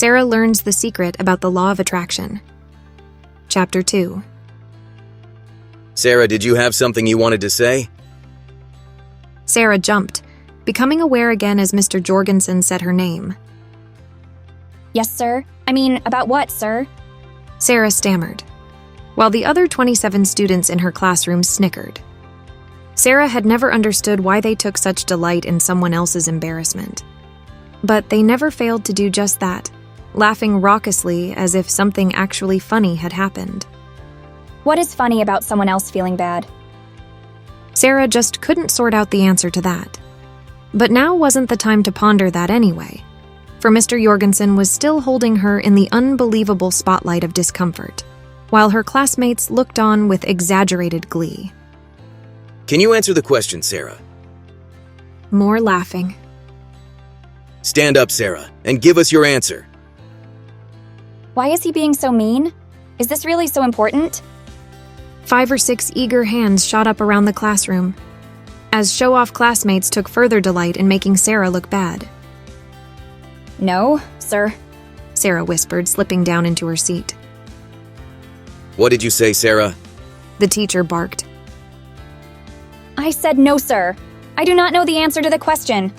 Sara learns the secret about the law of attraction. Chapter 2. Sara, did you have something you wanted to say? Sara jumped, becoming aware again as Mr. Jorgensen said her name. Yes, sir. I mean, about what, sir? Sara stammered, while the other 27 students in her classroom snickered. Sara had never understood why they took such delight in someone else's embarrassment. But they never failed to do just that, laughing raucously as if something actually funny had happened. What is funny about someone else feeling bad? Sara just couldn't sort out the answer to that. But now wasn't the time to ponder that anyway, for Mr. Jorgensen was still holding her in the unbelievable spotlight of discomfort, while her classmates looked on with exaggerated glee. Can you answer the question, Sara? More laughing. Stand up, Sara, and give us your answer. Why is he being so mean? Is this really so important? 5 or 6 eager hands shot up around the classroom, as show-off classmates took further delight in making Sara look bad. No, sir. Sara whispered, slipping down into her seat. What did you say, Sara? The teacher barked. I said no, sir. I do not know the answer to the question.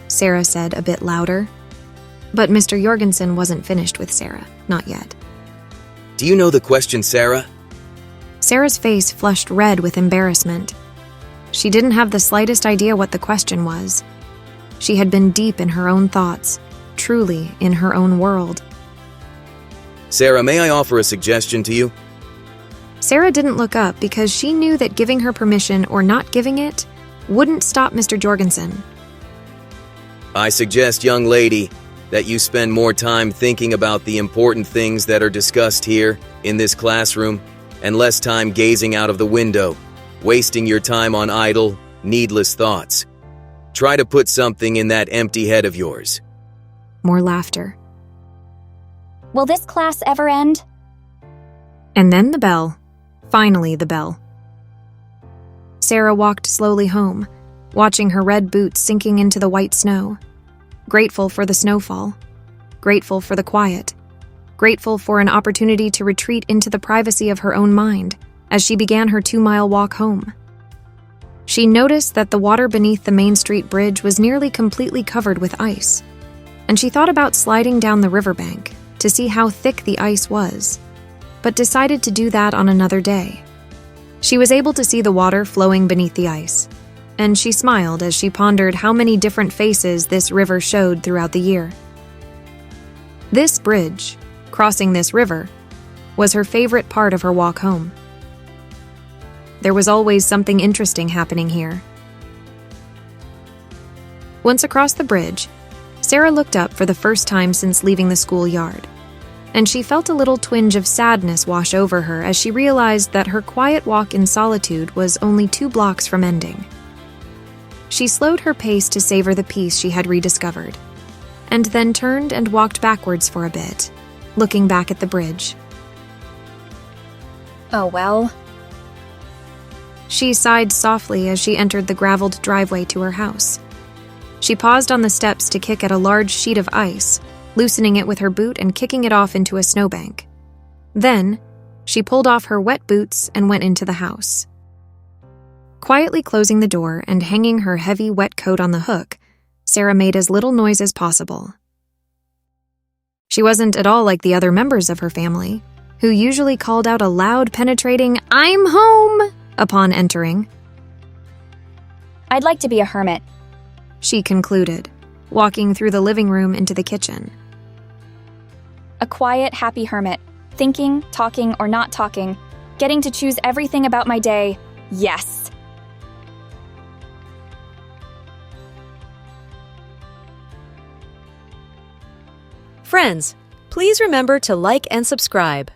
Sara said a bit louder. But Mr. Jorgensen wasn't finished with Sara, not yet. Do you know the question, Sara? Sara's face flushed red with embarrassment. She didn't have the slightest idea what the question was. She had been deep in her own thoughts, truly in her own world. Sara, may I offer a suggestion to you? Sara didn't look up because she knew that giving her permission or not giving it wouldn't stop Mr. Jorgensen. I suggest, young lady, that you spend more time thinking about the important things that are discussed here in this classroom and less time gazing out of the window, wasting your time on idle, needless thoughts. Try to put something in that empty head of yours. More laughter. Will this class ever end? And then the bell. Finally, the bell. Sara walked slowly home, watching her red boots sinking into the white snow. Grateful for the snowfall. Grateful for the quiet. Grateful for an opportunity to retreat into the privacy of her own mind as she began her 2-mile walk home. She noticed that the water beneath the Main Street Bridge was nearly completely covered with ice, and she thought about sliding down the riverbank to see how thick the ice was, but decided to do that on another day. She was able to see the water flowing beneath the ice, and she smiled as she pondered how many different faces this river showed throughout the year. This bridge, crossing this river, was her favorite part of her walk home. There was always something interesting happening here. Once across the bridge, Sara looked up for the first time since leaving the schoolyard, and she felt a little twinge of sadness wash over her as she realized that her quiet walk in solitude was only 2 blocks from ending. She slowed her pace to savor the peace she had rediscovered, and then turned and walked backwards for a bit, looking back at the bridge. Oh well. She sighed softly as she entered the graveled driveway to her house. She paused on the steps to kick at a large sheet of ice, loosening it with her boot and kicking it off into a snowbank. Then, she pulled off her wet boots and went into the house. Quietly closing the door and hanging her heavy wet coat on the hook, Sara made as little noise as possible. She wasn't at all like the other members of her family, who usually called out a loud, penetrating, "I'm home!" upon entering. I'd like to be a hermit. She concluded, walking through the living room into the kitchen. A quiet, happy hermit. Thinking, talking, or not talking. Getting to choose everything about my day. Yes! Friends, please remember to like and subscribe.